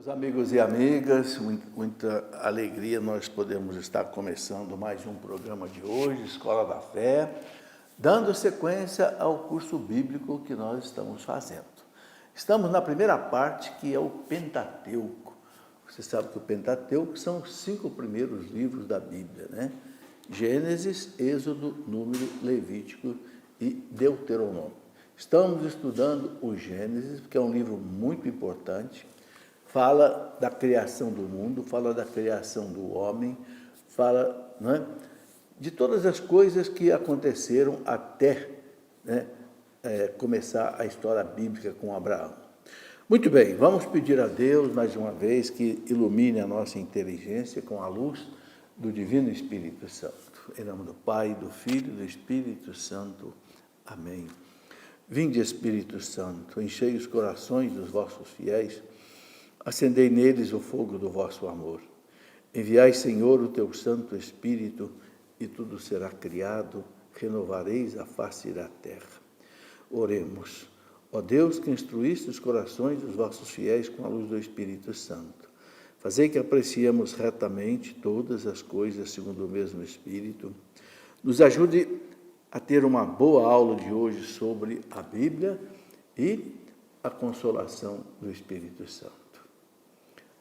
Meus amigos e amigas, muita alegria nós podemos estar começando mais um programa de hoje, Escola da Fé, dando sequência ao curso bíblico que nós estamos fazendo. Estamos na primeira parte, que é o Pentateuco. Você sabe que o Pentateuco são os 5 primeiros livros da Bíblia, né? Gênesis, Êxodo, Número, Levítico e Deuteronômio. Estamos estudando o Gênesis, que é um livro muito importante. Fala da criação do mundo, fala da criação do homem, fala, né, de todas as coisas que aconteceram até, né, começar a história bíblica com Abraão. Muito bem, vamos pedir a Deus, mais uma vez, que ilumine a nossa inteligência com a luz do Divino Espírito Santo. Em nome do Pai, do Filho e do Espírito Santo. Amém. Vinde, Espírito Santo, enchei os corações dos vossos fiéis, acendei neles o fogo do vosso amor. Enviai, Senhor, o teu Santo Espírito, e tudo será criado, renovareis a face da terra. Oremos. Ó Deus, que instruíste os corações dos vossos fiéis com a luz do Espírito Santo, fazei que apreciemos retamente todas as coisas segundo o mesmo Espírito. Nos ajude a ter uma boa aula de hoje sobre a Bíblia e a consolação do Espírito Santo.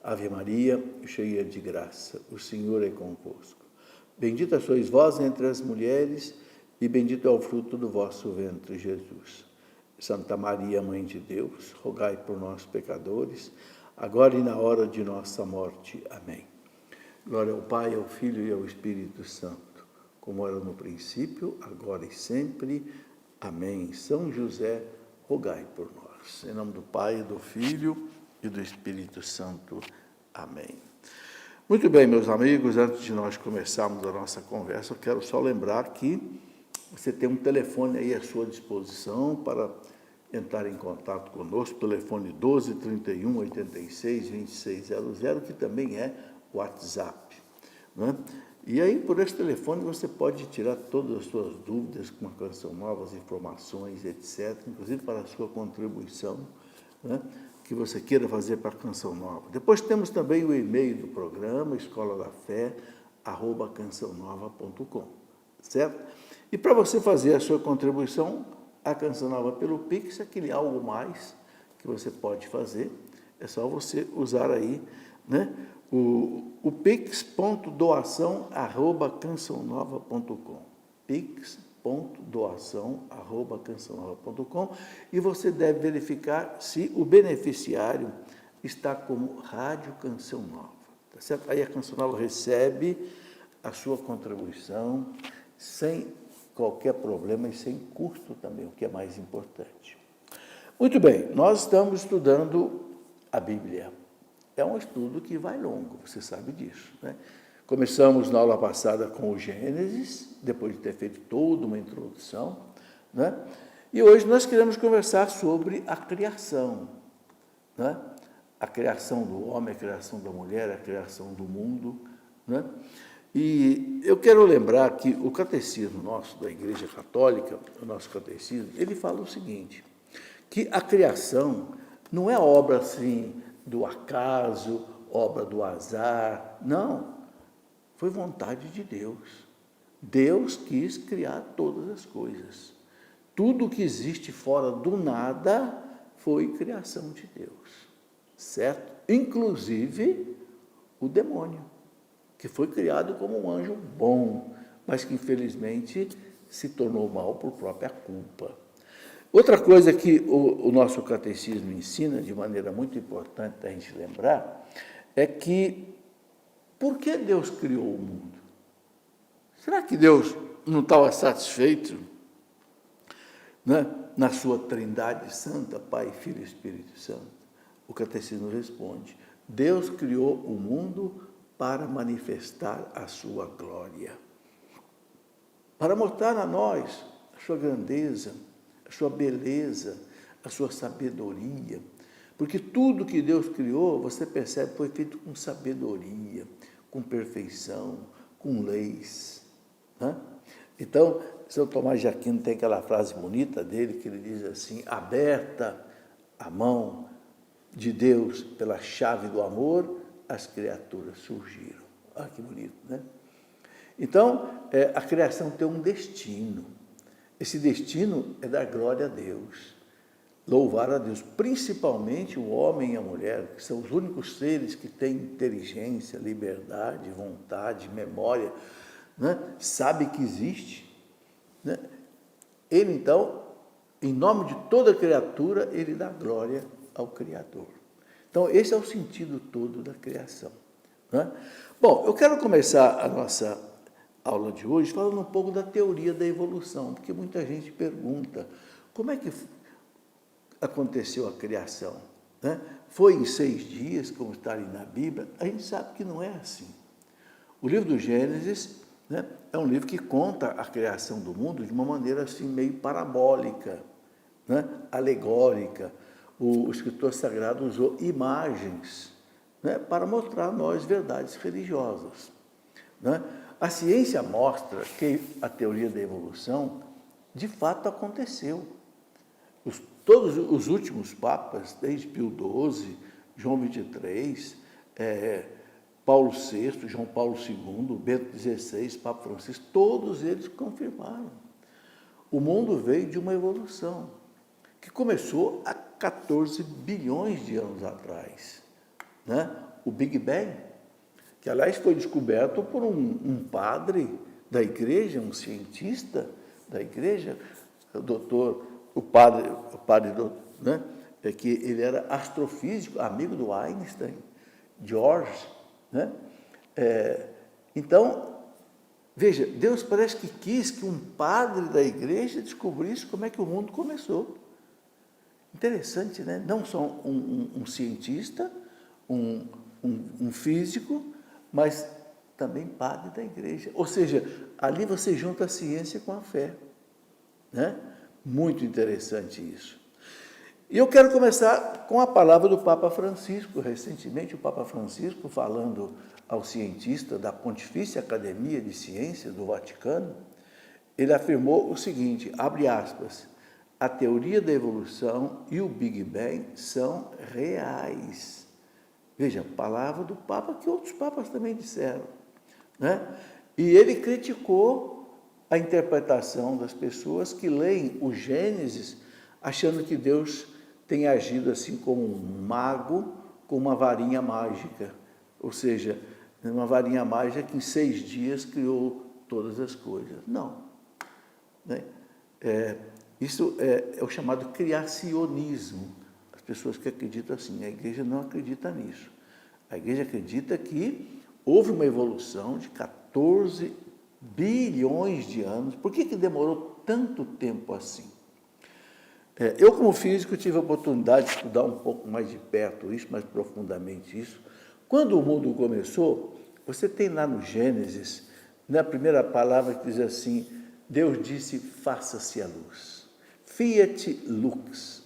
Ave Maria, cheia de graça, o Senhor é convosco. Bendita sois vós entre as mulheres, e bendito é o fruto do vosso ventre, Jesus. Santa Maria, Mãe de Deus, rogai por nós, pecadores, agora e na hora de nossa morte. Amém. Glória ao Pai, ao Filho e ao Espírito Santo, como era no princípio, agora e sempre. Amém. São José, rogai por nós. Em nome do Pai, do Filho e do Espírito Santo. Amém. Muito bem, meus amigos, antes de nós começarmos a nossa conversa, eu quero só lembrar que você tem um telefone aí à sua disposição para entrar em contato conosco, telefone 12 31 86 2600, que também é o WhatsApp, né? E aí, por esse telefone, você pode tirar todas as suas dúvidas com a Canção Nova, as informações, etc., inclusive para a sua contribuição, né, que você queira fazer para a Canção Nova. Depois temos também o e-mail do programa, escoladafé@cançãonova.com, certo? E para você fazer a sua contribuição à Canção Nova pelo Pix, aquele algo mais que você pode fazer, é só você usar aí, né, o pix.doação@cançãonova.com, pix.doação@cançãonova.com, e você deve verificar se o beneficiário está como Rádio Canção Nova, tá certo? Aí a Canção Nova recebe a sua contribuição sem qualquer problema e sem custo também, o que é mais importante. Muito bem, nós estamos estudando a Bíblia. É um estudo que vai longo, você sabe disso, né? Começamos na aula passada com o Gênesis, depois de ter feito toda uma introdução, né? E hoje nós queremos conversar sobre a criação, né? A criação do homem, a criação da mulher, a criação do mundo, né? E eu quero lembrar que o catecismo nosso da Igreja Católica, o nosso catecismo, ele fala o seguinte, que a criação não é obra assim do acaso, obra do azar, não. Foi vontade de Deus. Deus quis criar todas as coisas. Tudo que existe fora do nada foi criação de Deus, certo? Inclusive o demônio, que foi criado como um anjo bom, mas que infelizmente se tornou mal por própria culpa. Outra coisa que o nosso catecismo ensina, de maneira muito importante da gente lembrar, é que por que Deus criou o mundo? Será que Deus não estava satisfeito, né, na sua Trindade Santa, Pai, Filho e Espírito Santo? O catecismo responde, Deus criou o mundo para manifestar a sua glória, para mostrar a nós a sua grandeza, a sua beleza, a sua sabedoria, porque tudo que Deus criou, você percebe, foi feito com sabedoria, com perfeição, com leis, né? Então, São Tomás de Aquino tem aquela frase bonita dele, que ele diz assim, aberta a mão de Deus, pela chave do amor, as criaturas surgiram. Olha que bonito, né? Então, a criação tem um destino. Esse destino é dar glória a Deus, louvar a Deus, principalmente o homem e a mulher, que são os únicos seres que têm inteligência, liberdade, vontade, memória, né? Sabe que existe, né? Ele, então, em nome de toda criatura, ele dá glória ao Criador. Então, esse é o sentido todo da criação, né? Bom, eu quero começar a nossa aula de hoje falando um pouco da teoria da evolução, porque muita gente pergunta, como é que aconteceu a criação, né? Foi em 6 dias, como está ali na Bíblia? A gente sabe que não é assim. O livro do Gênesis, né, é um livro que conta a criação do mundo de uma maneira assim meio parabólica, né, alegórica. O escritor sagrado usou imagens, né, para mostrar a nós verdades religiosas, né? A ciência mostra que a teoria da evolução de fato aconteceu. Todos os últimos papas, desde Pio XII, João XXIII, Paulo VI, João Paulo II, Bento XVI, Papa Francisco, todos eles confirmaram. O mundo veio de uma evolução que começou há 14 bilhões de anos atrás, né? O Big Bang, que aliás foi descoberto por um padre da igreja, um cientista da igreja, o padre, né? Que ele era astrofísico, amigo do Einstein, George, né? Então, veja, Deus parece que quis que um padre da igreja descobrisse como é que o mundo começou. Interessante, né? Não só um cientista, um físico, mas também padre da igreja. Ou seja, ali você junta a ciência com a fé, né? Muito interessante isso. E eu quero começar com a palavra do Papa Francisco. Recentemente, o Papa Francisco, falando ao cientista da Pontifícia Academia de Ciências do Vaticano, ele afirmou o seguinte, abre aspas, a teoria da evolução e o Big Bang são reais. Veja, palavra do Papa que outros papas também disseram, né? E ele criticou a interpretação das pessoas que leem o Gênesis achando que Deus tem agido assim como um mago com uma varinha mágica, ou seja, uma varinha mágica que em 6 dias criou todas as coisas. Não. Né? Isso é o chamado criacionismo. As pessoas que acreditam assim, a igreja não acredita nisso. A igreja acredita que houve uma evolução de 14 bilhões de anos. Por que demorou tanto tempo assim? Eu, como físico, tive a oportunidade de estudar um pouco mais de perto isso, mais profundamente isso. Quando o mundo começou, você tem lá no Gênesis, na primeira palavra que diz assim, Deus disse, faça-se a luz. Fiat lux.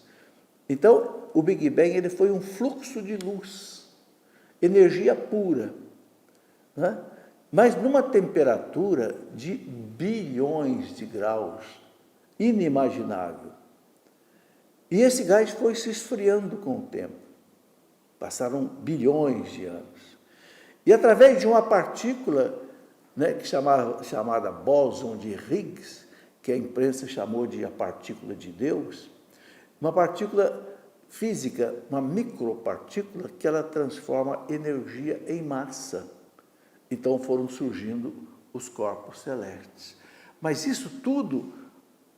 Então, o Big Bang ele foi um fluxo de luz, energia pura, né? Mas numa temperatura de bilhões de graus, inimaginável. E esse gás foi se esfriando com o tempo. Passaram bilhões de anos. E através de uma partícula, né, chamada bóson de Higgs, que a imprensa chamou de a partícula de Deus, uma partícula física, uma micropartícula, que ela transforma energia em massa. Então foram surgindo os corpos celestes. Mas isso tudo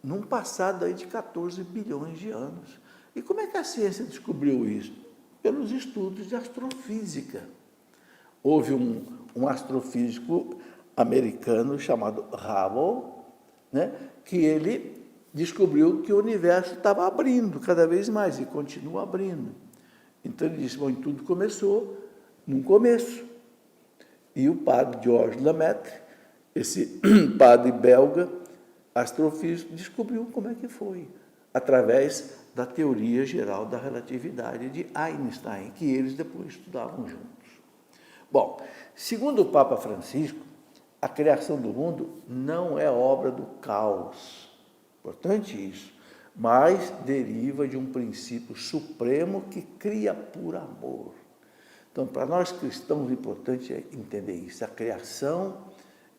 num passado aí de 14 bilhões de anos. E como é que a ciência descobriu isso? Pelos estudos de astrofísica. Houve um astrofísico americano chamado Hubble, né, que ele descobriu que o universo estava abrindo cada vez mais e continua abrindo. Então ele disse, bom, tudo começou num começo. E o padre Georges Lemaitre, esse padre belga, astrofísico, descobriu como é que foi, através da teoria geral da relatividade de Einstein, que eles depois estudavam juntos. Bom, segundo o Papa Francisco, a criação do mundo não é obra do caos. Importante isso. mas deriva de um princípio supremo que cria por amor. Então, para nós cristãos, o importante é entender isso. A criação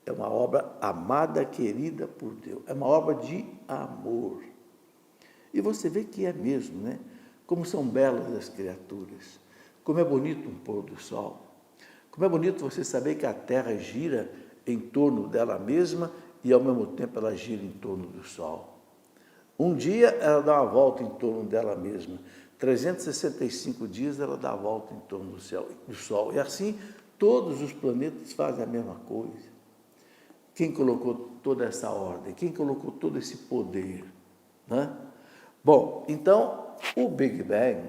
é uma obra amada, querida por Deus. É uma obra de amor. E você vê que é mesmo, né? Como são belas as criaturas. Como é bonito um pôr do sol. Como é bonito você saber que a Terra gira em torno dela mesma e, ao mesmo tempo, ela gira em torno do sol. Um dia, ela dá uma volta em torno dela mesma. 365 dias, ela dá a volta em torno do Sol. E assim, todos os planetas fazem a mesma coisa. Quem colocou toda essa ordem? Quem colocou todo esse poder? Né? Bom, então, o Big Bang,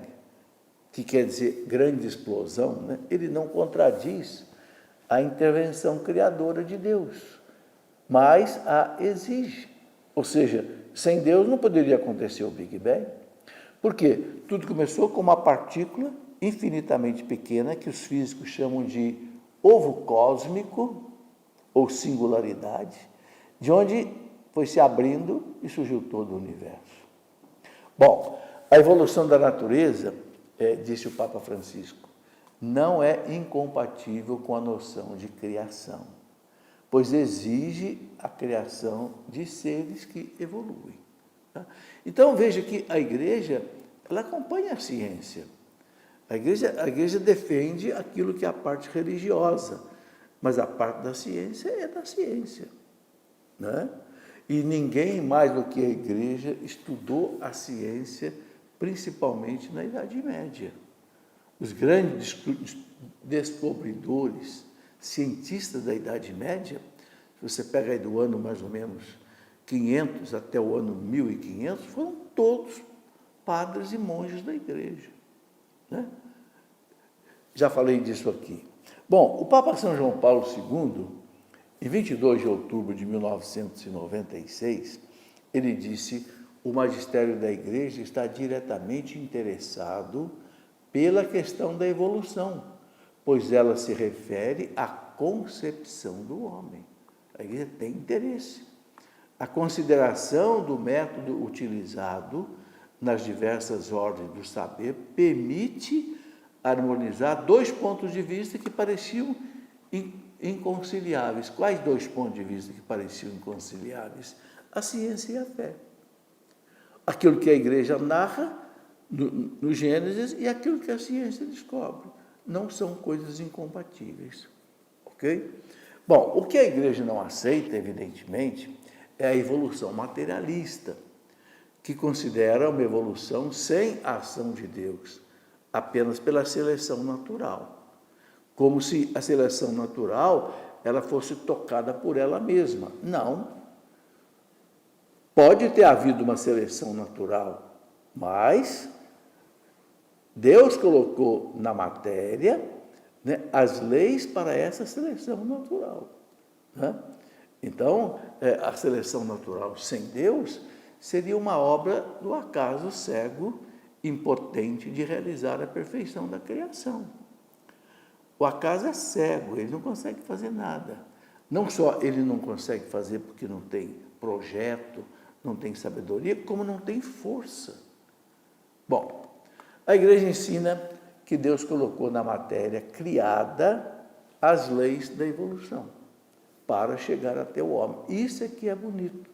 que quer dizer grande explosão, né? Ele não contradiz a intervenção criadora de Deus, mas a exige. Ou seja, sem Deus não poderia acontecer o Big Bang. Por quê? Tudo começou com uma partícula infinitamente pequena, que os físicos chamam de ovo cósmico, ou singularidade, de onde foi se abrindo e surgiu todo o universo. Bom, a evolução da natureza, disse o Papa Francisco, não é incompatível com a noção de criação, pois exige a criação de seres que evoluem. Tá? Então, veja que a igreja, ela acompanha a ciência. A igreja defende aquilo que é a parte religiosa, mas a parte da ciência é da ciência. Né? E ninguém mais do que a igreja estudou a ciência, principalmente na Idade Média. Os grandes descobridores, cientistas da Idade Média, se você pega aí do ano mais ou menos 500 até o ano 1500, foram todos padres e monges da igreja. Né? Já falei disso aqui. Bom, o Papa São João Paulo II, em 22 de outubro de 1996, ele disse: o magistério da igreja está diretamente interessado pela questão da evolução, pois ela se refere à concepção do homem. A igreja tem interesse. A consideração do método utilizado nas diversas ordens do saber permite harmonizar dois pontos de vista que pareciam inconciliáveis. Quais dois pontos de vista que pareciam inconciliáveis? A ciência e a fé. Aquilo que a igreja narra no Gênesis e aquilo que a ciência descobre. Não são coisas incompatíveis. Ok? Bom, o que a igreja não aceita, evidentemente, é a evolução materialista, que considera uma evolução sem a ação de Deus, apenas pela seleção natural. Como se a seleção natural ela fosse tocada por ela mesma. Não. Pode ter havido uma seleção natural, mas Deus colocou na matéria, né, as leis para essa seleção natural. Né? Então, a seleção natural sem Deus seria uma obra do acaso cego, impotente de realizar a perfeição da criação. O acaso é cego, ele não consegue fazer nada. Não só ele não consegue fazer porque não tem projeto, não tem sabedoria, como não tem força. Bom, a igreja ensina que Deus colocou na matéria criada as leis da evolução para chegar até o homem. Isso é que é bonito.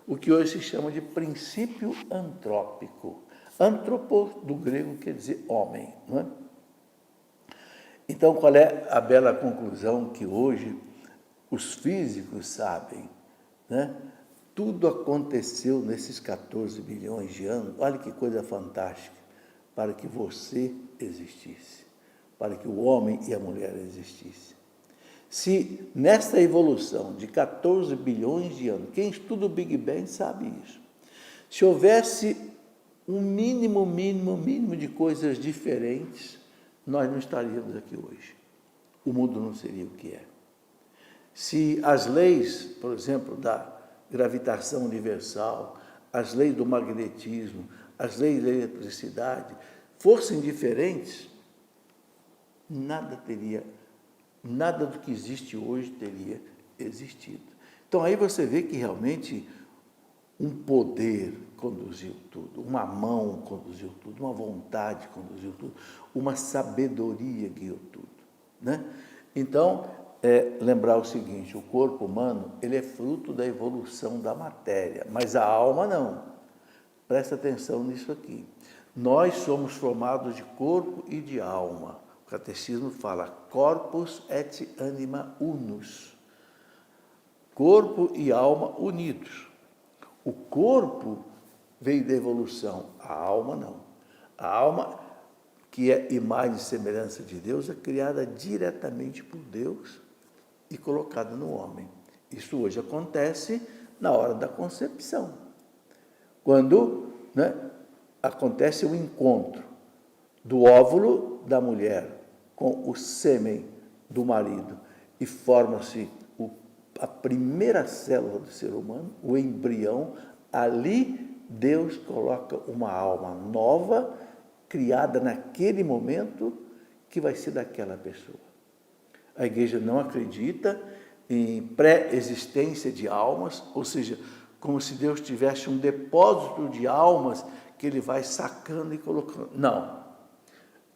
O que hoje se chama de princípio antrópico. Antropos, do grego, quer dizer homem. Não é? Então, qual é a bela conclusão que hoje os físicos sabem? Né? Tudo aconteceu nesses 14 bilhões de anos. Olha que coisa fantástica. Para que você existisse. Para que o homem e a mulher existissem. Se nesta evolução de 14 bilhões de anos, quem estuda o Big Bang sabe isso, se houvesse um mínimo de coisas diferentes, nós não estaríamos aqui hoje. O mundo não seria o que é. Se as leis, por exemplo, da gravitação universal, as leis do magnetismo, as leis da eletricidade, fossem diferentes, nada do que existe hoje teria existido. Então, aí você vê que realmente um poder conduziu tudo, uma mão conduziu tudo, uma vontade conduziu tudo, uma sabedoria guiou tudo, né? Então, lembrar o seguinte, o corpo humano, ele é fruto da evolução da matéria, mas a alma não. Presta atenção nisso aqui. Nós somos formados de corpo e de alma. O catecismo fala, corpus et anima unus. Corpo e alma unidos. O corpo veio da evolução, a alma não. A alma, que é imagem e semelhança de Deus, é criada diretamente por Deus e colocada no homem. Isso hoje acontece na hora da concepção. Quando, né, acontece o encontro do óvulo da mulher com o sêmen do marido e forma-se a primeira célula do ser humano, o embrião, ali Deus coloca uma alma nova, criada naquele momento, que vai ser daquela pessoa. A igreja não acredita em pré-existência de almas, ou seja, como se Deus tivesse um depósito de almas que ele vai sacando e colocando. Não.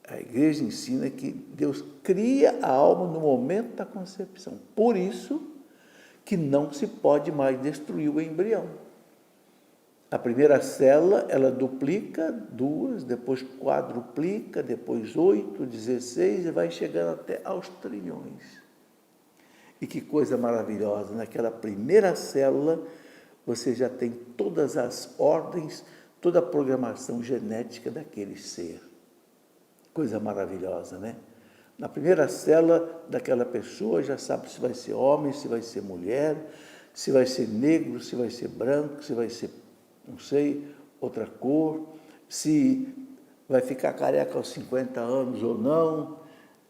A igreja ensina que Deus cria a alma no momento da concepção. Por isso que não se pode mais destruir o embrião. A primeira célula, ela duplica, 2, depois quadruplica, depois 8, 16 e vai chegando até aos trilhões. E que coisa maravilhosa, naquela primeira célula você já tem todas as ordens, toda a programação genética daquele ser. Coisa maravilhosa, né? Na primeira célula daquela pessoa já sabe se vai ser homem, se vai ser mulher, se vai ser negro, se vai ser branco, se vai ser, não sei, outra cor, se vai ficar careca aos 50 anos ou não,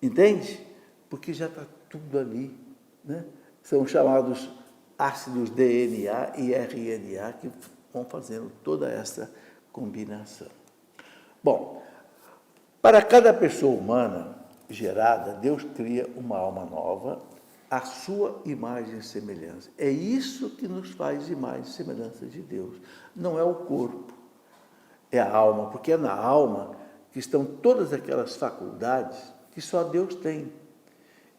entende? Porque já está tudo ali, né? São chamados ácidos DNA e RNA que vão fazendo toda essa combinação. Bom, para cada pessoa humana gerada, Deus cria uma alma nova, a sua imagem e semelhança. É isso que nos faz imagem e semelhança de Deus. Não é o corpo, é a alma, porque é na alma que estão todas aquelas faculdades que só Deus tem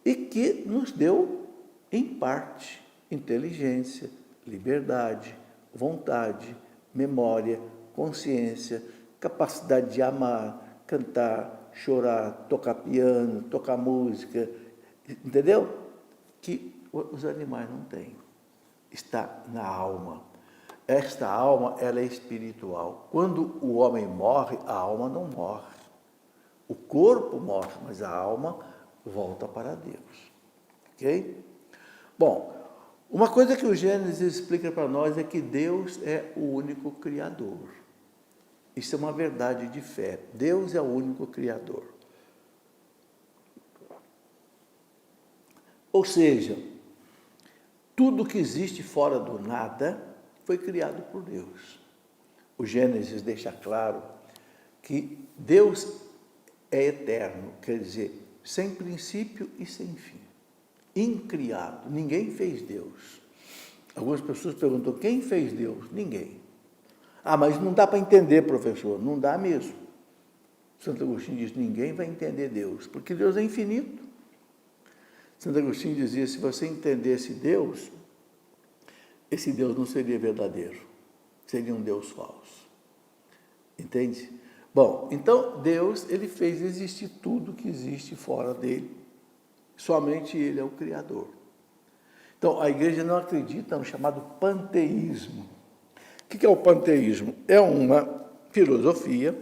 e que nos deu, em parte, inteligência, liberdade, vontade, memória, consciência, capacidade de amar, cantar, chorar, tocar piano, tocar música, entendeu? Que os animais não têm. Está na alma. Esta alma, ela é espiritual. Quando o homem morre, a alma não morre. O corpo morre, mas a alma volta para Deus. Ok? Bom, uma coisa que o Gênesis explica para nós é que Deus é o único Criador. Isso é uma verdade de fé. Deus é o único Criador. Ou seja, tudo que existe fora do nada foi criado por Deus. O Gênesis deixa claro que Deus é eterno, quer dizer, sem princípio e sem fim. Incriado, ninguém fez Deus. Algumas pessoas perguntam, quem fez Deus? Ninguém. Ah, mas não dá para entender, professor. Não dá mesmo. Santo Agostinho diz, ninguém vai entender Deus, porque Deus é infinito. Santo Agostinho dizia, se você entendesse Deus, esse Deus não seria verdadeiro, seria um Deus falso. Entende? Bom, então Deus, ele fez existir tudo que existe fora dele. Somente ele é o Criador. Então, a igreja não acredita no chamado panteísmo. O que é o panteísmo? É uma filosofia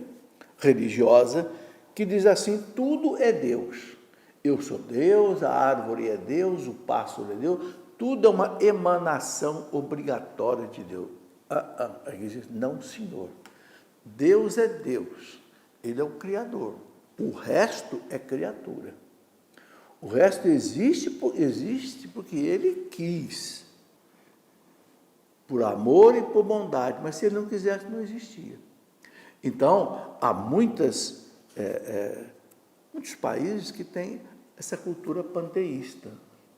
religiosa que diz assim, tudo é Deus. Eu sou Deus, a árvore é Deus, o pássaro é Deus, tudo é uma emanação obrigatória de Deus. A igreja diz, não, senhor. Deus é Deus, ele é o Criador. O resto é criatura. O resto existe porque ele quis. Por amor e por bondade, mas se ele não quisesse, não existia. Então, há muitos países que têm essa cultura panteísta.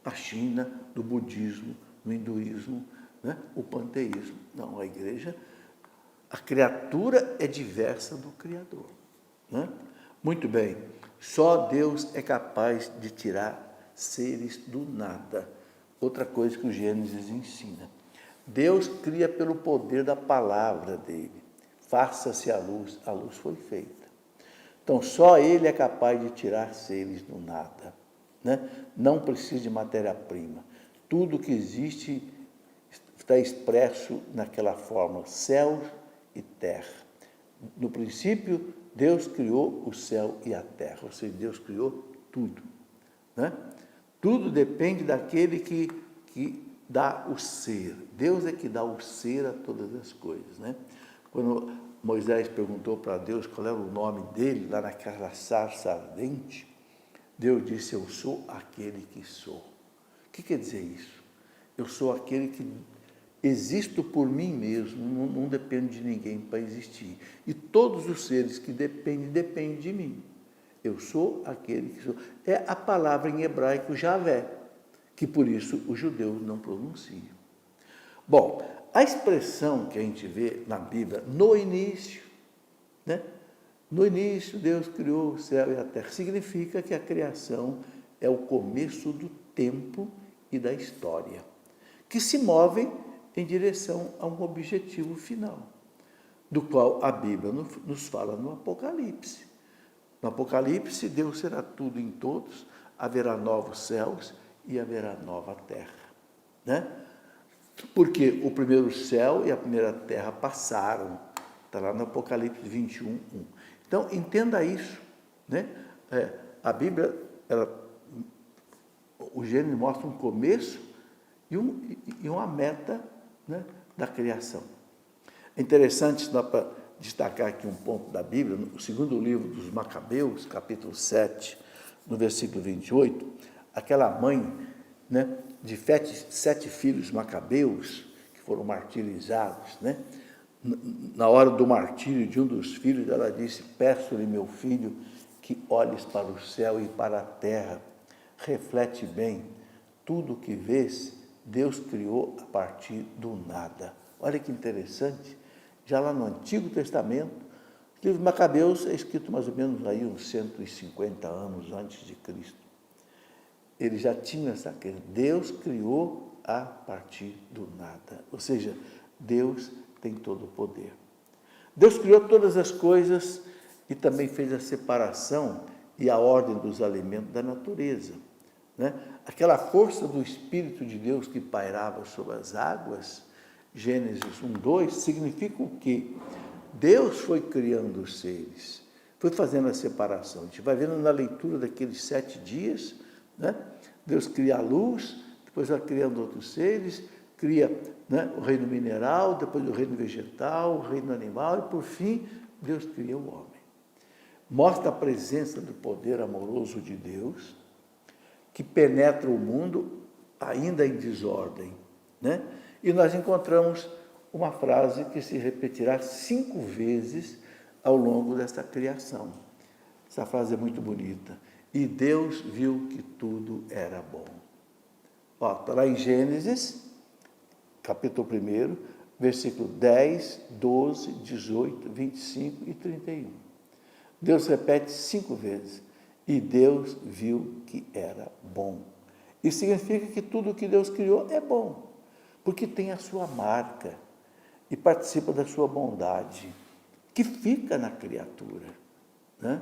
A China, do budismo, no hinduísmo, né? O panteísmo. Não, a igreja A criatura é diversa do Criador. Né? Muito bem, só Deus é capaz de tirar seres do nada. Outra coisa que o Gênesis ensina. Deus cria pelo poder da palavra dele. Faça-se a luz foi feita. Então, só Ele é capaz de tirar seres do nada. Né? Não precisa de matéria-prima. Tudo que existe está expresso naquela forma, céus e terra. No princípio, Deus criou o céu e a terra, ou seja, Deus criou tudo. Né? Tudo depende daquele que dá o ser. Deus é que dá o ser a todas as coisas. Né? Quando Moisés perguntou para Deus qual era o nome dele, lá naquela sarça ardente, Deus disse, eu sou aquele que sou. O que quer dizer isso? Eu sou aquele que existo por mim mesmo, não dependo de ninguém para existir. E todos os seres que dependem de mim. Eu sou aquele que sou. É a palavra em hebraico Javé, que por isso os judeus não pronunciam. Bom, a expressão que a gente vê na Bíblia, no início, né? No início Deus criou o céu e a terra, significa que a criação é o começo do tempo e da história, que se movem em direção a um objetivo final, do qual a Bíblia nos fala no Apocalipse. No Apocalipse, Deus será tudo em todos, haverá novos céus e haverá nova terra. Né? Porque o primeiro céu e a primeira terra passaram, está lá no Apocalipse 21, 1. Então, entenda isso. Né? A Bíblia, o Gênesis mostra um começo e uma meta, né, da criação. É interessante, dá para destacar aqui um ponto da Bíblia, no segundo livro dos Macabeus, capítulo 7, no versículo 28, aquela mãe, né, de 7 filhos macabeus, que foram martirizados, né? Na hora do martírio de um dos filhos, ela disse, peço-lhe, meu filho, que olhes para o céu e para a terra, reflete bem, tudo o que vês, Deus criou a partir do nada. Olha que interessante, já lá no Antigo Testamento, o livro de Macabeus é escrito mais ou menos aí uns 150 anos antes de Cristo. Ele já tinha essa crença, Deus criou a partir do nada, ou seja, Deus tem todo o poder. Deus criou todas as coisas e também fez a separação e a ordem dos alimentos da natureza. Né? Aquela força do Espírito de Deus que pairava sobre as águas, Gênesis 1, 2, significa o quê? Deus foi criando os seres, foi fazendo a separação. A gente vai vendo na leitura daqueles 7 dias, né? Deus cria a luz, depois vai criando outros seres, cria, né, o reino mineral, depois o reino vegetal, o reino animal e, por fim, Deus cria o homem. Mostra a presença do poder amoroso de Deus, que penetra o mundo ainda em desordem. Né? E nós encontramos uma frase que se repetirá 5 vezes ao longo desta criação. Essa frase é muito bonita. E Deus viu que tudo era bom. Está lá em Gênesis, capítulo 1, versículo 10, 12, 18, 25 e 31. Deus repete 5 vezes. E Deus viu que era bom. Isso significa que tudo que Deus criou é bom, porque tem a sua marca e participa da sua bondade, que fica na criatura. Né?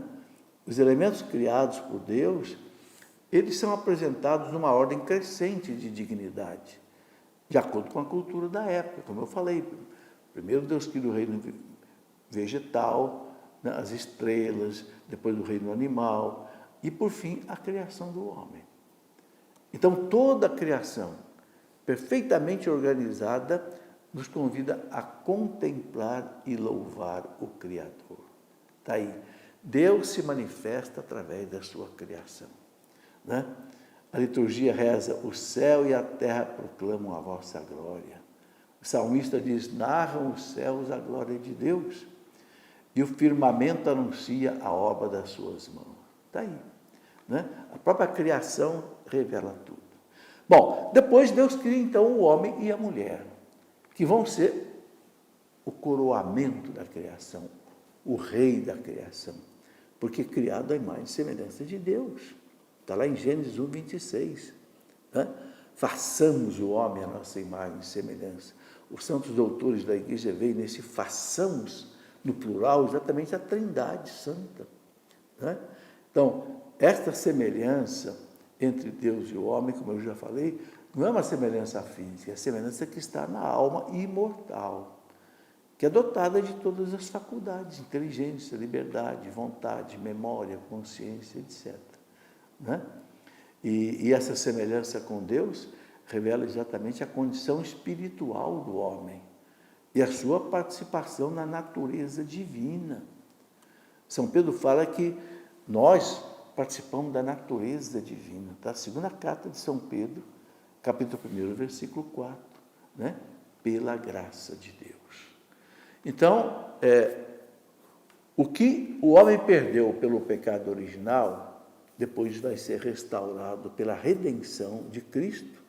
Os elementos criados por Deus, eles são apresentados numa ordem crescente de dignidade, de acordo com a cultura da época, como eu falei. Primeiro Deus criou o reino vegetal, né, as estrelas, depois o reino animal, e por fim a criação do homem. Então toda a criação, perfeitamente organizada, nos convida a contemplar e louvar o Criador. Está aí. Deus se manifesta através da sua criação. Né? A liturgia reza, o céu e a terra proclamam a vossa glória. O salmista diz, narram os céus a glória de Deus, e o firmamento anuncia a obra das suas mãos. Está aí. Né? A própria criação revela tudo. Bom, depois Deus cria então o homem e a mulher, que vão ser o coroamento da criação, o rei da criação, porque criado à imagem e semelhança de Deus. Está lá em Gênesis 1, 26. Né? Façamos o homem à nossa imagem e semelhança. Os santos doutores da igreja veem nesse façamos, no plural, exatamente a Trindade Santa. Né? Então, esta semelhança entre Deus e o homem, como eu já falei, não é uma semelhança física, é a semelhança que está na alma imortal, que é dotada de todas as faculdades, inteligência, liberdade, vontade, memória, consciência, etc. Né? E essa semelhança com Deus revela exatamente a condição espiritual do homem e a sua participação na natureza divina. São Pedro fala que nós participamos da natureza divina. Tá? Segunda carta de São Pedro, capítulo 1, versículo 4. Né? Pela graça de Deus. Então, o que o homem perdeu pelo pecado original, depois vai ser restaurado pela redenção de Cristo,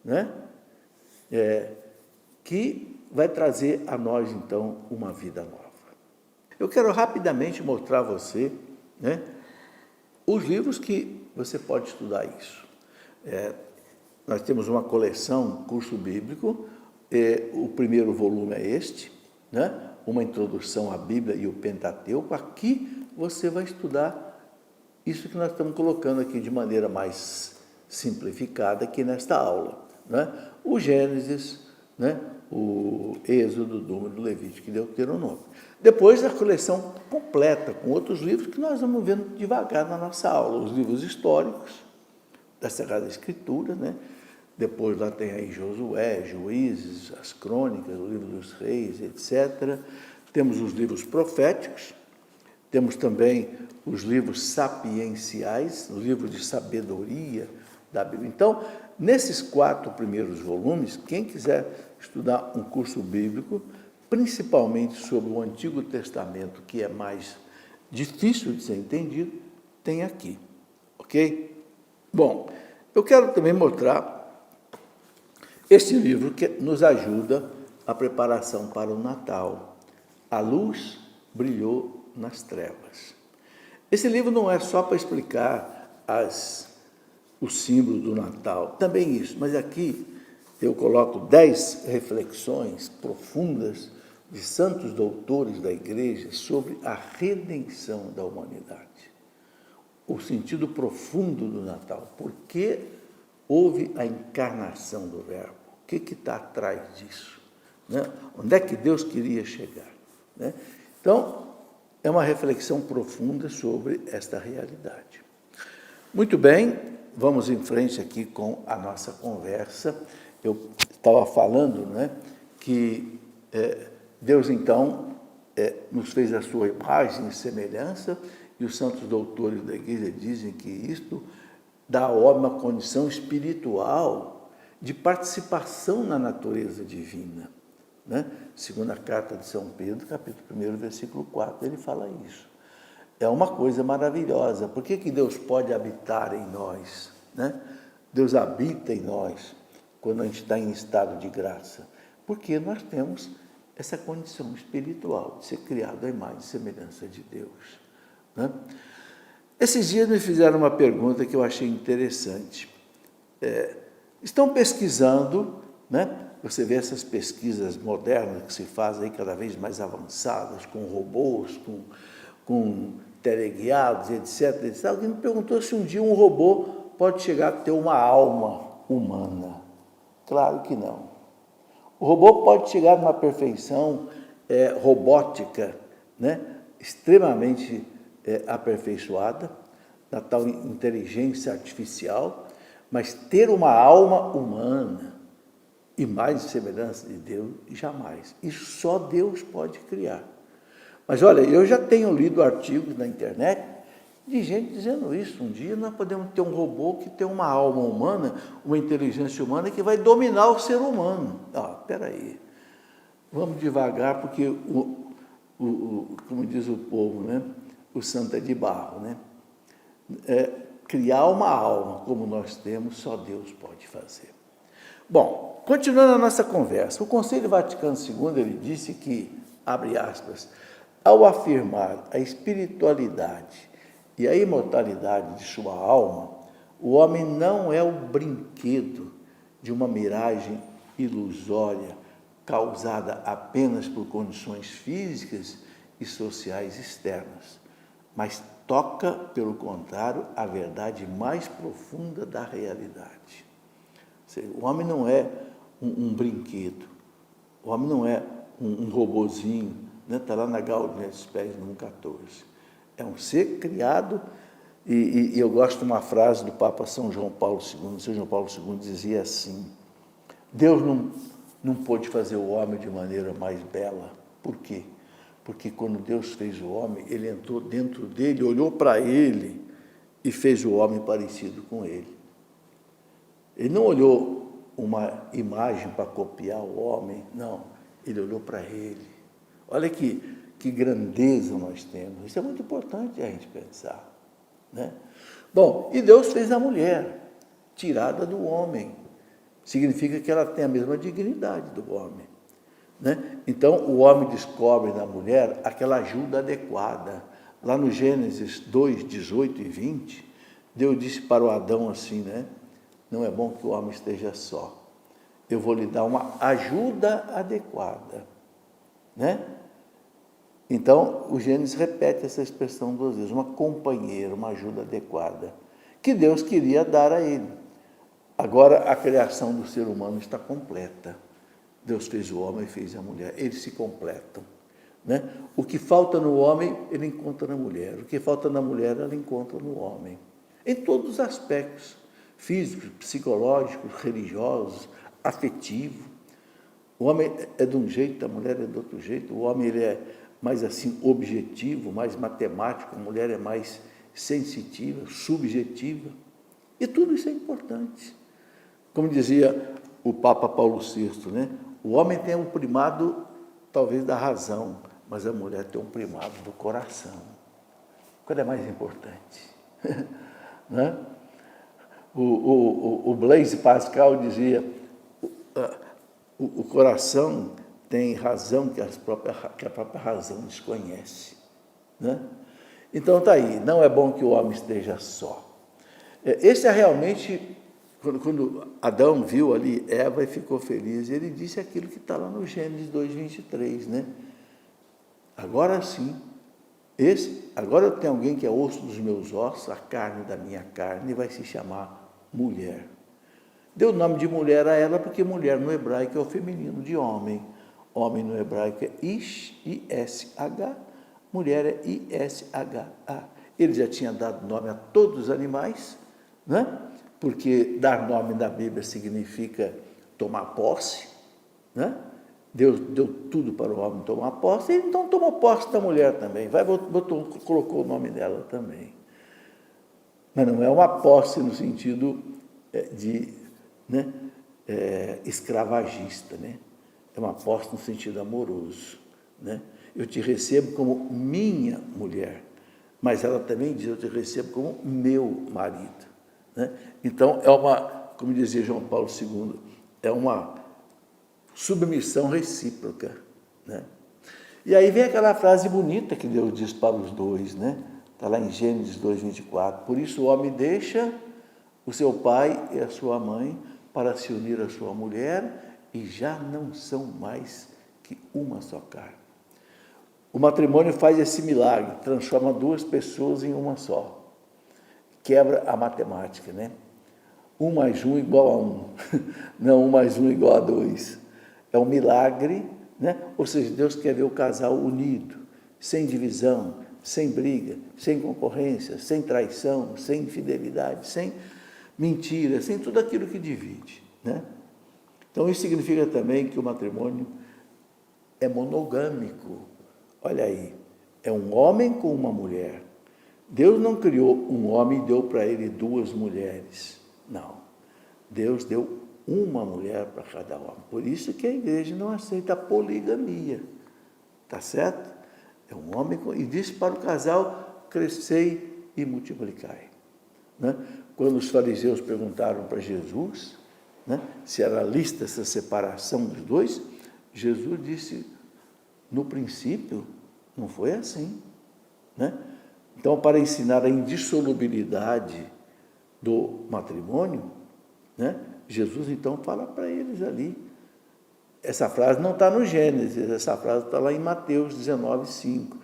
né? Que vai trazer a nós, então, uma vida nova. Eu quero rapidamente mostrar a você, né, os livros que você pode estudar isso. Nós temos uma coleção, curso bíblico, o primeiro volume é este, né? Uma introdução à Bíblia e o Pentateuco. Aqui você vai estudar isso que nós estamos colocando aqui de maneira mais simplificada aqui nesta aula. Né? O Gênesis, né? O Êxodo, Número, Levítico e Deuteronômio. Depois a coleção completa, com outros livros que nós vamos vendo devagar na nossa aula. Os livros históricos da Sagrada Escritura, né? Depois lá tem aí Josué, Juízes, as Crônicas, o livro dos Reis, etc. Temos os livros proféticos, temos também os livros sapienciais, os livros de sabedoria da Bíblia. Então, nesses 4 primeiros volumes, quem quiser estudar um curso bíblico, principalmente sobre o Antigo Testamento, que é mais difícil de ser entendido, tem aqui, ok? Bom, eu quero também mostrar este livro que nos ajuda a preparação para o Natal. A luz brilhou nas trevas. Esse livro não é só para explicar os símbolos do Natal, também isso, mas aqui eu coloco 10 reflexões profundas de santos doutores da igreja sobre a redenção da humanidade. O sentido profundo do Natal. Por que houve a encarnação do Verbo? O que está atrás disso? Né? Onde é que Deus queria chegar? Né? Então, é uma reflexão profunda sobre esta realidade. Muito bem, vamos em frente aqui com a nossa conversa. Eu estava falando, né, que Deus, então, nos fez a sua imagem e semelhança, e os santos doutores da igreja dizem que isto dá ao homem uma condição espiritual de participação na natureza divina. Né? Segunda carta de São Pedro, capítulo 1, versículo 4, ele fala isso. É uma coisa maravilhosa. Por que Deus pode habitar em nós? Né? Deus habita em nós quando a gente está em estado de graça. Porque nós temos essa condição espiritual de ser criado à imagem e semelhança de Deus. Né? Esses dias me fizeram uma pergunta que eu achei interessante. Estão pesquisando, né? Você vê essas pesquisas modernas que se fazem aí cada vez mais avançadas, com robôs, com teleguiados, etc, etc. Alguém me perguntou se um dia um robô pode chegar a ter uma alma humana. Claro que não. O robô pode chegar a uma perfeição robótica, né? Extremamente aperfeiçoada, na tal inteligência artificial, mas ter uma alma humana, imagem e semelhança de Deus, jamais. Isso só Deus pode criar. Mas olha, eu já tenho lido artigos na internet de gente dizendo isso. Um dia nós podemos ter um robô que tem uma alma humana, uma inteligência humana que vai dominar o ser humano. Espera aí, vamos devagar, porque, como diz o povo, né? O santo é de barro. Né? Criar uma alma como nós temos, só Deus pode fazer. Bom, continuando a nossa conversa, o Concílio Vaticano II, ele disse que, abre aspas, ao afirmar a espiritualidade e a imortalidade de sua alma, o homem não é o brinquedo de uma miragem ilusória causada apenas por condições físicas e sociais externas, mas toca, pelo contrário, a verdade mais profunda da realidade. O homem não é um brinquedo, o homem não é um robozinho, né? Está lá na Gaudium et Spes, número 14. É um ser criado, e eu gosto de uma frase do Papa São João Paulo II. São João Paulo II dizia assim: Deus não pôde fazer o homem de maneira mais bela. Por quê? Porque quando Deus fez o homem, ele entrou dentro dele, olhou para ele e fez o homem parecido com ele. Ele não olhou uma imagem para copiar o homem, não. Ele olhou para ele. Olha que grandeza nós temos. Isso é muito importante a gente pensar, né? Bom, e Deus fez a mulher, tirada do homem. Significa que ela tem a mesma dignidade do homem, né? Então, o homem descobre na mulher aquela ajuda adequada. Lá no Gênesis 2, 18 e 20, Deus disse para o Adão assim, né? Não é bom que o homem esteja só. Eu vou lhe dar uma ajuda adequada, né? Então, o Gênesis repete essa expressão duas vezes, uma companheira, uma ajuda adequada, que Deus queria dar a ele. Agora, a criação do ser humano está completa. Deus fez o homem e fez a mulher, eles se completam, né? O que falta no homem, ele encontra na mulher. O que falta na mulher, ela encontra no homem. Em todos os aspectos, físicos, psicológicos, religiosos, afetivo. O homem é de um jeito, a mulher é de outro jeito. O homem ele é mais assim objetivo, mais matemático, a mulher é mais sensitiva, subjetiva. E tudo isso é importante. Como dizia o Papa Paulo VI, né? O homem tem um primado, talvez, da razão, mas a mulher tem um primado do coração. Qual é mais importante? Né? O Blaise Pascal dizia: o coração tem razão que a própria razão desconhece, né? Então está aí, não é bom que o homem esteja só. Esse é realmente, quando Adão viu ali Eva e ficou feliz, ele disse aquilo que está lá no Gênesis 2:23, né? Agora sim, agora eu tenho alguém que é osso dos meus ossos, a carne da minha carne, e vai se chamar mulher. Deu o nome de mulher a ela porque mulher no hebraico é o feminino de homem. Homem no hebraico é Ish, I-S-H, mulher é I-S-H-A. Ele já tinha dado nome a todos os animais, né? Porque dar nome na Bíblia significa tomar posse, né? Deus deu tudo para o homem tomar posse, ele então tomou posse da mulher também, colocou o nome dela também. Mas não é uma posse no sentido escravagista, né? É uma posse no sentido amoroso, né? Eu te recebo como minha mulher, mas ela também diz: eu te recebo como meu marido, né? Então, como dizia João Paulo II, é uma submissão recíproca, né? E aí vem aquela frase bonita que Deus diz para os dois, né? Está lá em Gênesis 2:24. Por isso o homem deixa o seu pai e a sua mãe para se unir à sua mulher, e já não são mais que uma só carne. O matrimônio faz esse milagre, transforma duas pessoas em uma só. Quebra a matemática, né? 1 mais 1 igual a 1. Não 1 mais 1 igual a 2. É um milagre, né? Ou seja, Deus quer ver o casal unido, sem divisão, sem briga, sem concorrência, sem traição, sem infidelidade, sem mentira, sem tudo aquilo que divide, né? Então, isso significa também que o matrimônio é monogâmico. Olha aí, é um homem com uma mulher. Deus não criou um homem e deu para ele duas mulheres. Não. Deus deu uma mulher para cada homem. Por isso que a igreja não aceita a poligamia. Tá certo? É um homem, e disse para o casal: crescei e multiplicai, né? Quando os fariseus perguntaram para Jesus, né? Se era lícita essa separação dos dois, Jesus disse, no princípio, não foi assim, né? Então, para ensinar a indissolubilidade do matrimônio, né? Jesus, então, fala para eles ali. Essa frase não está no Gênesis, essa frase está lá em Mateus 19:5.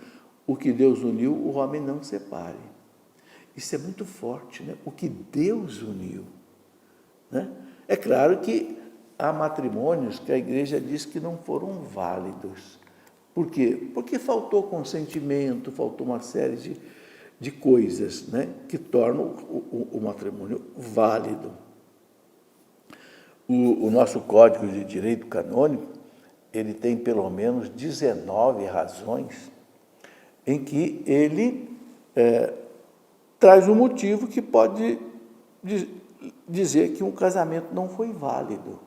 O que Deus uniu, o homem não separe. Isso é muito forte, né? O que Deus uniu, né? É claro que há matrimônios que a igreja diz que não foram válidos. Por quê? Porque faltou consentimento, faltou uma série de coisas, né, que tornam o matrimônio válido. O nosso Código de Direito Canônico, ele tem pelo menos 19 razões em que ele traz um motivo que pode dizer que um casamento não foi válido.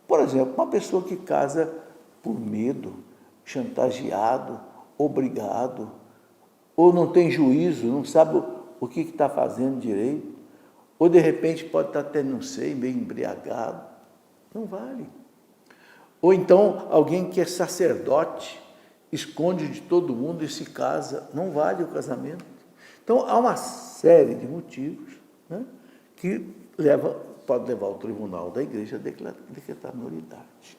Por exemplo, uma pessoa que casa por medo, chantageado, obrigado, ou não tem juízo, não sabe o que está fazendo direito, ou de repente pode estar até, não sei, meio embriagado, não vale. Ou então alguém que é sacerdote, esconde de todo mundo e se casa, não vale o casamento. Então há uma série de motivos, né, que pode levar ao tribunal da igreja a decretar nulidade.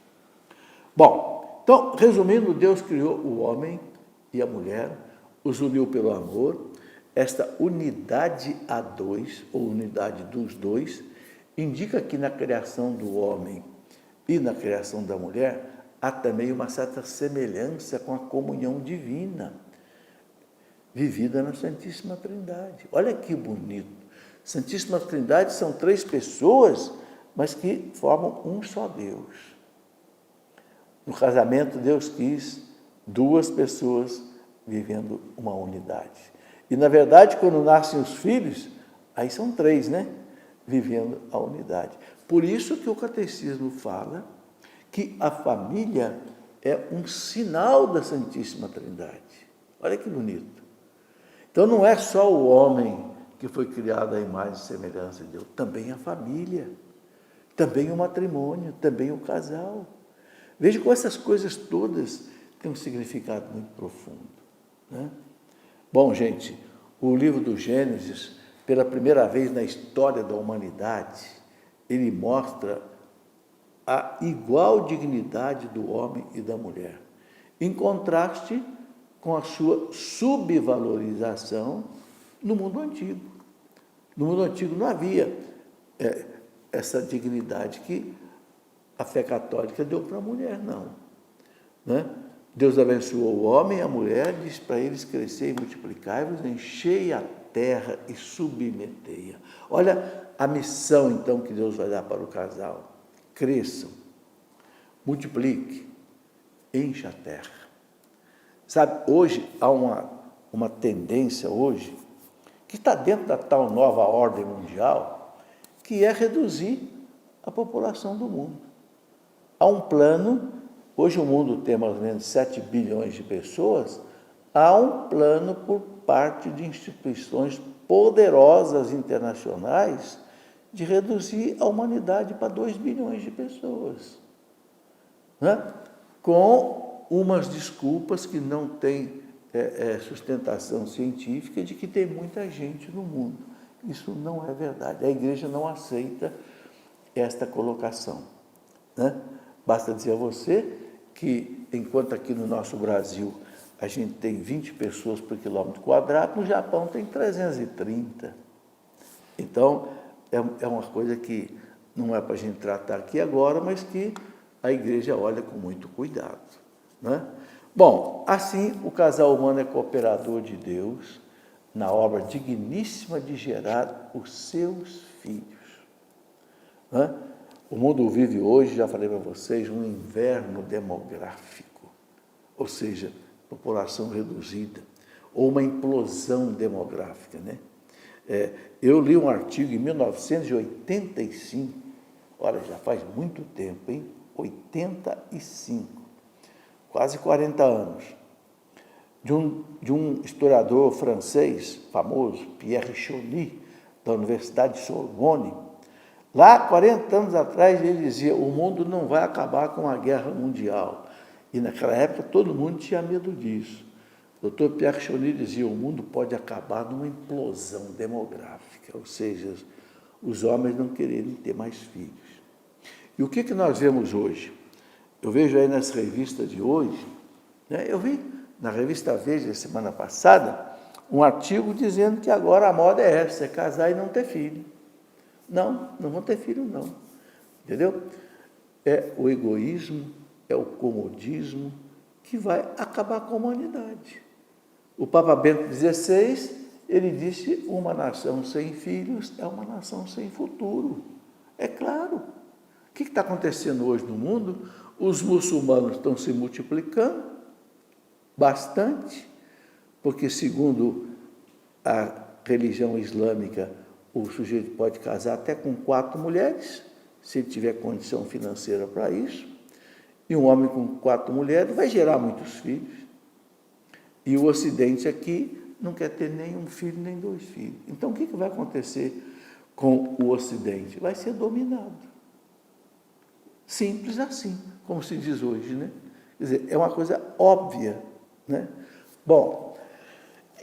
Bom, então, resumindo, Deus criou o homem e a mulher, os uniu pelo amor. Esta unidade a dois, ou unidade dos dois, indica que na criação do homem e na criação da mulher há também uma certa semelhança com a comunhão divina, vivida na Santíssima Trindade. Olha que bonito. Santíssima Trindade são 3 pessoas, mas que formam um só Deus. No casamento, Deus quis 2 pessoas vivendo uma unidade. E, na verdade, quando nascem os filhos, aí são 3, né? Vivendo a unidade. Por isso que o Catecismo fala que a família é um sinal da Santíssima Trindade. Olha que bonito. Então, não é só o homem que foi criado à imagem e semelhança de Deus, também a família, também o matrimônio, também o casal. Veja como essas coisas todas têm um significado muito profundo, né? Bom, gente, o livro do Gênesis, pela primeira vez na história da humanidade, ele mostra a igual dignidade do homem e da mulher, em contraste com a sua subvalorização no mundo antigo. No mundo antigo não havia essa dignidade que a fé católica deu para a mulher, não, né? Deus abençoou o homem e a mulher, diz para eles crescer e multiplicar-vos, enchei a terra e submetei-a. Olha a missão, então, que Deus vai dar para o casal. Cresçam, multiplique, encha a terra. Sabe, hoje há uma tendência hoje, que está dentro da tal nova ordem mundial, que é reduzir a população do mundo. Há um plano. Hoje o mundo tem mais ou menos 7 bilhões de pessoas, há um plano por parte de instituições poderosas internacionais de reduzir a humanidade para 2 bilhões de pessoas, né? Com umas desculpas que não têm sustentação científica de que tem muita gente no mundo. Isso não é verdade. A igreja não aceita esta colocação, né? Basta dizer a você que, enquanto aqui no nosso Brasil a gente tem 20 pessoas por quilômetro quadrado, no Japão tem 330. Então, é uma coisa que não é para a gente tratar aqui agora, mas que a igreja olha com muito cuidado, né? Bom, assim, o casal humano é cooperador de Deus na obra digníssima de gerar os seus filhos, né? O mundo vive hoje, já falei para vocês, um inverno demográfico, ou seja, população reduzida, ou uma implosão demográfica, né? Eu li um artigo em 1985, olha, já faz muito tempo, hein? 85, quase 40 anos, de um historiador francês famoso, Pierre Chauny, da Universidade de Sorbonne. Lá, 40 anos atrás, ele dizia, o mundo não vai acabar com a guerra mundial. E naquela época todo mundo tinha medo disso. O Dr. Pierre Chauny dizia, o mundo pode acabar numa implosão demográfica, ou seja, os homens não quererem ter mais filhos. E o que nós vemos hoje? Eu vejo aí nas revistas de hoje, né, eu vi na revista Veja, semana passada, um artigo dizendo que agora a moda é essa, é casar e não ter filho. Não vão ter filho não, entendeu? É o egoísmo, é o comodismo que vai acabar com a humanidade. O Papa Bento XVI, ele disse, uma nação sem filhos é uma nação sem futuro. É claro. O que está acontecendo hoje no mundo? Os muçulmanos estão se multiplicando bastante, porque segundo a religião islâmica, o sujeito pode casar até com 4 mulheres, se ele tiver condição financeira para isso, e um homem com 4 mulheres vai gerar muitos filhos. E o Ocidente aqui não quer ter nem um filho, nem 2 filhos. Então, o que vai acontecer com o Ocidente? Vai ser dominado. Simples assim, como se diz hoje, né? Quer dizer, é uma coisa óbvia, né? Bom,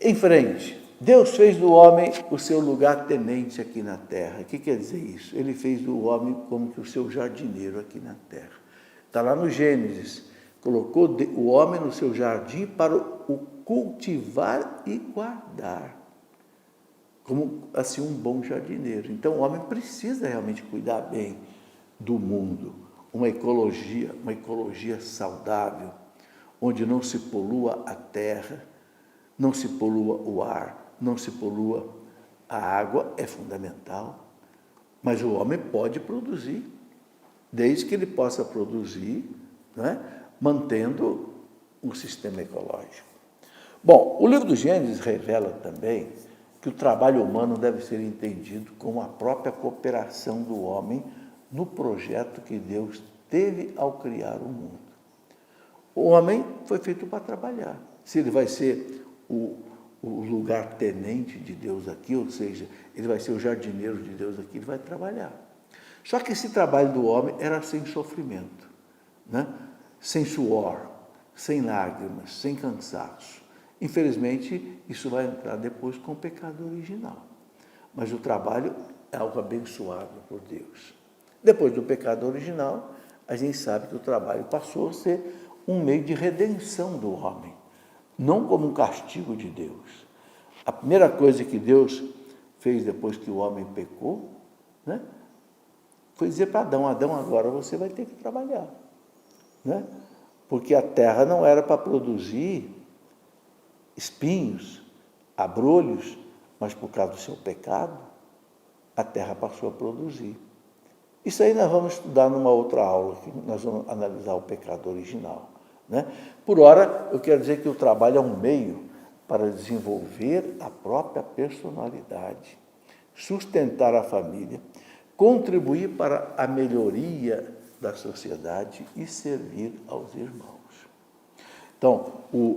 em frente. Deus fez do homem o seu lugar-tenente aqui na terra. O que quer dizer isso? Ele fez do homem como que o seu jardineiro aqui na terra. Está lá no Gênesis. Colocou o homem no seu jardim para o cultivar e guardar. Como assim um bom jardineiro. Então o homem precisa realmente cuidar bem do mundo. Uma ecologia saudável, onde não se polua a terra, não se polua o ar, não se polua a água, é fundamental. Mas o homem pode produzir, desde que ele possa produzir, não é? Mantendo um sistema ecológico. Bom, o livro do Gênesis revela também que o trabalho humano deve ser entendido como a própria cooperação do homem no projeto que Deus teve ao criar o mundo. O homem foi feito para trabalhar. Se ele vai ser o lugar-tenente de Deus aqui, ou seja, ele vai ser o jardineiro de Deus aqui, ele vai trabalhar. Só que esse trabalho do homem era sem sofrimento, né? Sem suor, sem lágrimas, sem cansaço. Infelizmente, isso vai entrar depois com o pecado original. Mas o trabalho é algo abençoado por Deus. Depois do pecado original, a gente sabe que o trabalho passou a ser um meio de redenção do homem, não como um castigo de Deus. A primeira coisa que Deus fez depois que o homem pecou, né, foi dizer para Adão, Adão, agora você vai ter que trabalhar, né? Porque a terra não era para produzir espinhos, abrolhos, mas por causa do seu pecado, a terra passou a produzir. Isso aí nós vamos estudar numa outra aula, que nós vamos analisar o pecado original, né? Por ora, eu quero dizer que o trabalho é um meio para desenvolver a própria personalidade, sustentar a família, contribuir para a melhoria da sociedade e servir aos irmãos. Então,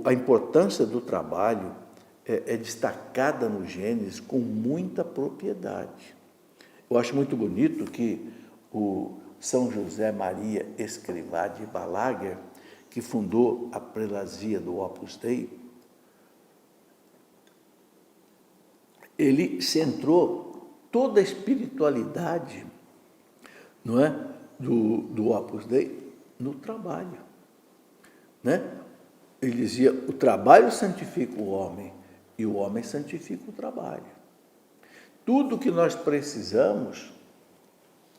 a importância do trabalho é destacada no Gênesis com muita propriedade. Eu acho muito bonito que o São José Maria Escrivá de Balaguer, que fundou a prelazia do Opus Dei, ele centrou toda a espiritualidade, não é, do Opus Dei no trabalho, né? Ele dizia, o trabalho santifica o homem e o homem santifica o trabalho. Tudo que nós precisamos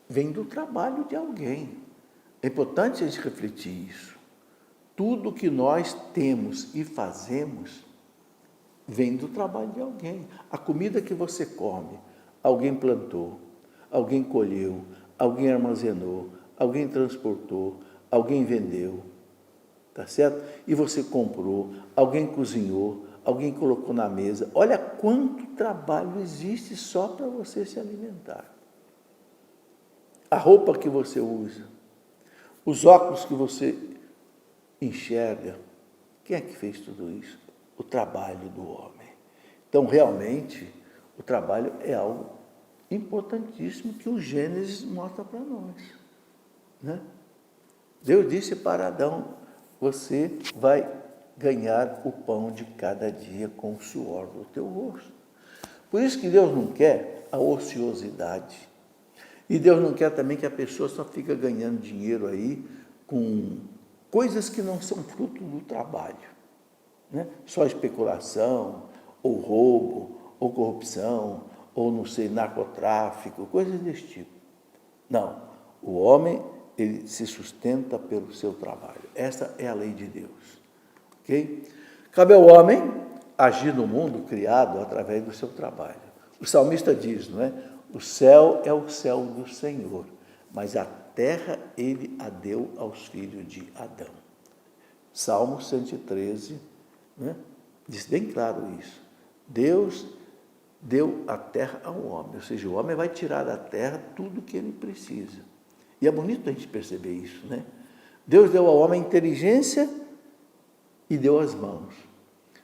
vem do trabalho de alguém. É importante a gente refletir isso. Tudo que nós temos e fazemos vem do trabalho de alguém. A comida que você come, alguém plantou, alguém colheu, alguém armazenou, alguém transportou, alguém vendeu, tá certo? E você comprou, alguém cozinhou, alguém colocou na mesa. Olha quanto trabalho existe só para você se alimentar. A roupa que você usa, os óculos que você enxerga, quem é que fez tudo isso? O trabalho do homem. Então, realmente, o trabalho é algo importantíssimo que o Gênesis mostra para nós, né? Deus disse para Adão: você vai ganhar o pão de cada dia com o suor do teu rosto. Por isso que Deus não quer a ociosidade. E Deus não quer também que a pessoa só fique ganhando dinheiro aí com coisas que não são fruto do trabalho, né? Só especulação, ou roubo, ou corrupção, ou não sei, narcotráfico, coisas desse tipo. Não, o homem, ele se sustenta pelo seu trabalho. Essa é a lei de Deus, ok? Cabe ao homem agir no mundo criado através do seu trabalho. O salmista diz, não é? O céu é o céu do Senhor, mas a terra ele a deu aos filhos de Adão. Salmo 113, né? Diz bem claro isso. Deus deu a terra ao homem, ou seja, o homem vai tirar da terra tudo que ele precisa. E é bonito a gente perceber isso, né? Deus deu ao homem inteligência e deu as mãos.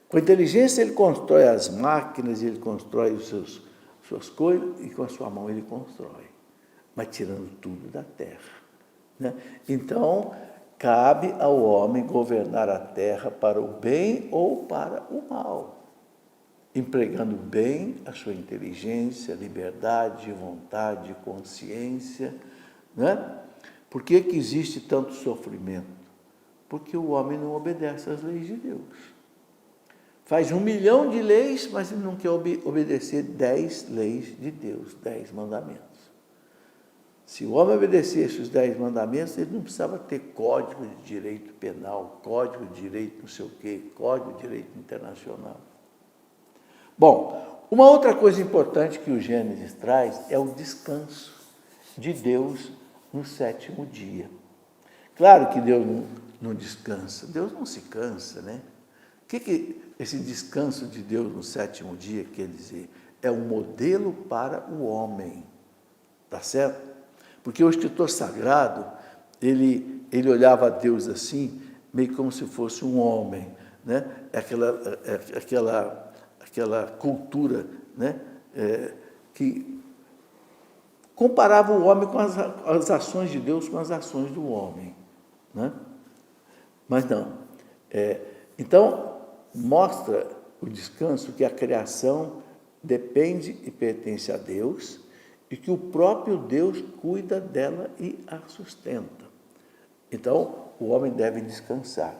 Com a inteligência ele constrói as máquinas, ele constrói suas coisas, e com a sua mão ele constrói, mas tirando tudo da terra, né? Então, cabe ao homem governar a terra para o bem ou para o mal, empregando bem a sua inteligência, liberdade, vontade, consciência, né? Por que existe tanto sofrimento? Porque o homem não obedece às leis de Deus. Faz 1 milhão de leis, mas ele não quer obedecer 10 leis de Deus, 10 mandamentos. Se o homem obedecesse os 10 mandamentos, ele não precisava ter código de direito penal, código de direito não sei o quê, código de direito internacional. Bom, uma outra coisa importante que o Gênesis traz é o descanso de Deus no 7º dia. Claro que Deus não descansa, Deus não se cansa, né? O que esse descanso de Deus no 7º dia quer dizer? É um modelo para o homem, tá certo? Porque o escritor sagrado, ele olhava a Deus assim, meio como se fosse um homem, né? Aquela cultura, né? Que comparava o homem com as ações de Deus com as ações do homem, né? Mas não. Então, mostra o descanso que a criação depende e pertence a Deus e que o próprio Deus cuida dela e a sustenta. Então, o homem deve descansar.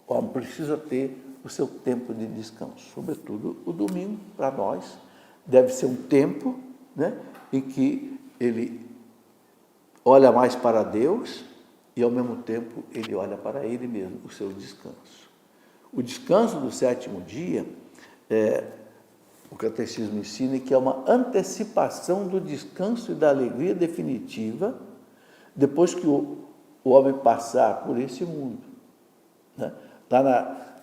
O homem precisa ter o seu tempo de descanso, sobretudo o domingo, para nós, deve ser um tempo, né, em que ele olha mais para Deus e, ao mesmo tempo, ele olha para ele mesmo, o seu descanso. O descanso do 7º dia, o catecismo ensina que é uma antecipação do descanso e da alegria definitiva depois que o homem passar por esse mundo, né? Lá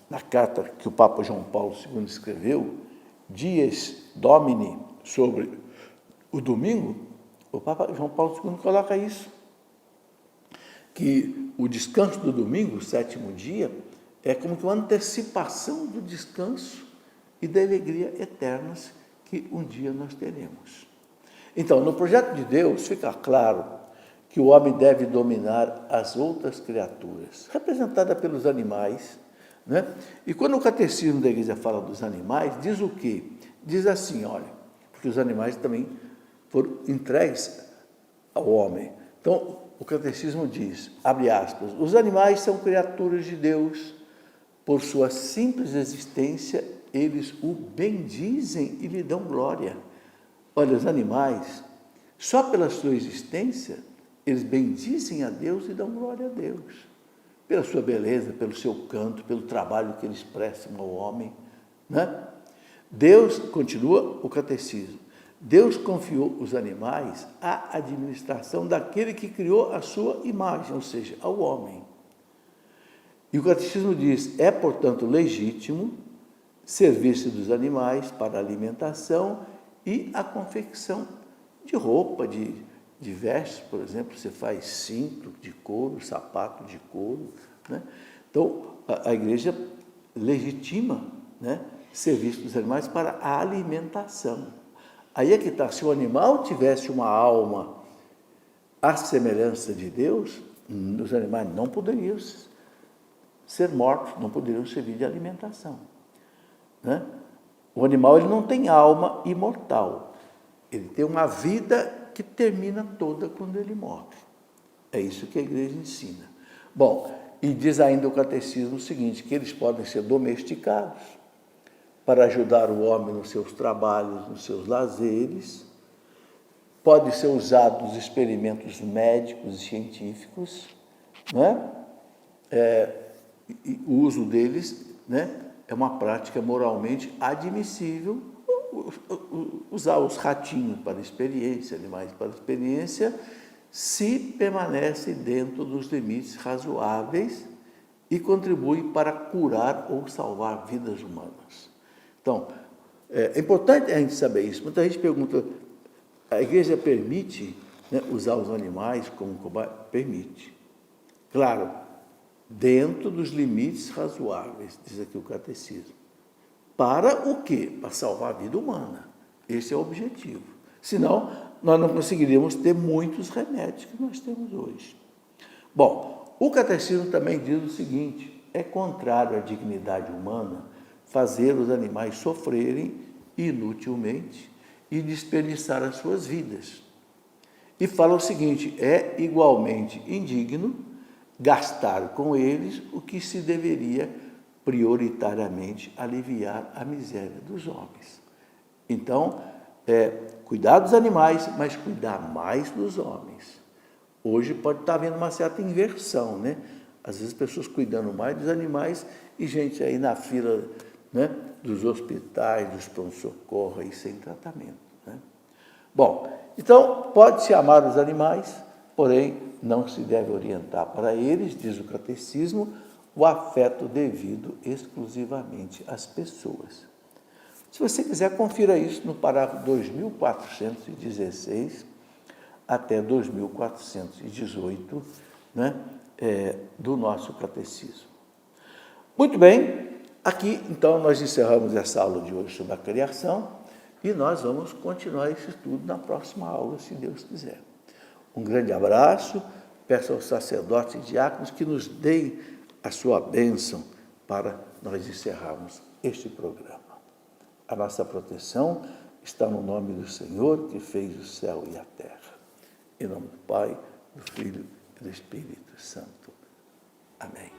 na carta que o Papa João Paulo II escreveu, Dies Domini, sobre o domingo, o Papa João Paulo II coloca isso, que o descanso do domingo, o 7º dia, é como que uma antecipação do descanso e da alegria eternas que um dia nós teremos. Então, no projeto de Deus, fica claro que o homem deve dominar as outras criaturas, representada pelos animais, né? E quando o catecismo da igreja fala dos animais, diz o quê? Diz assim, olha, porque os animais também foram entregues ao homem. Então, o catecismo diz, abre aspas, os animais são criaturas de Deus. Por sua simples existência, eles o bendizem e lhe dão glória. Olha, os animais, só pela sua existência, eles bendizem a Deus e dão glória a Deus. Pela sua beleza, pelo seu canto, pelo trabalho que eles prestam ao homem, né? Deus, continua o catecismo, Deus confiou os animais à administração daquele que criou a sua imagem, ou seja, ao homem. E o catecismo diz, é, portanto, legítimo servir-se dos animais para a alimentação e a confecção de roupa, de vestes, por exemplo, você faz cinto de couro, sapato de couro, né? Então, a igreja legitima, né, serviço dos animais para a alimentação. Aí é que está, se o animal tivesse uma alma à semelhança de Deus, os animais não poderiam ser mortos, não poderiam servir de alimentação, né? O animal ele não tem alma imortal, ele tem uma vida que termina toda quando ele morre. É isso que a igreja ensina. Bom, e diz ainda o catecismo o seguinte, que eles podem ser domesticados para ajudar o homem nos seus trabalhos, nos seus lazeres, pode ser usado nos experimentos médicos e científicos, né? E o uso deles, né, é uma prática moralmente admissível. Usar os ratinhos para experiência, animais para experiência, se permanece dentro dos limites razoáveis e contribui para curar ou salvar vidas humanas. Então, é importante a gente saber isso. Muita gente pergunta, a igreja permite, né, usar os animais como cobaia? Permite. Claro, dentro dos limites razoáveis, diz aqui o catecismo. Para o quê? Para salvar a vida humana. Esse é o objetivo. Senão, nós não conseguiríamos ter muitos remédios que nós temos hoje. Bom, o catecismo também diz o seguinte, é contrário à dignidade humana fazer os animais sofrerem inutilmente e desperdiçar as suas vidas. E fala o seguinte, é igualmente indigno gastar com eles o que se deveria prioritariamente aliviar a miséria dos homens. Então, cuidar dos animais, mas cuidar mais dos homens. Hoje pode estar havendo uma certa inversão, né? Às vezes pessoas cuidando mais dos animais e gente aí na fila, né, dos hospitais, dos pronto-socorro aí sem tratamento, né? Bom, então pode-se amar os animais, porém não se deve orientar para eles, diz o catecismo, o afeto devido exclusivamente às pessoas. Se você quiser, confira isso no parágrafo 2416 até 2418, né, do nosso catecismo. Muito bem, aqui então nós encerramos essa aula de hoje sobre a criação e nós vamos continuar esse estudo na próxima aula, se Deus quiser. Um grande abraço, peço aos sacerdotes e diáconos que nos deem a sua bênção para nós encerrarmos este programa. A nossa proteção está no nome do Senhor, que fez o céu e a terra. Em nome do Pai, do Filho e do Espírito Santo. Amém.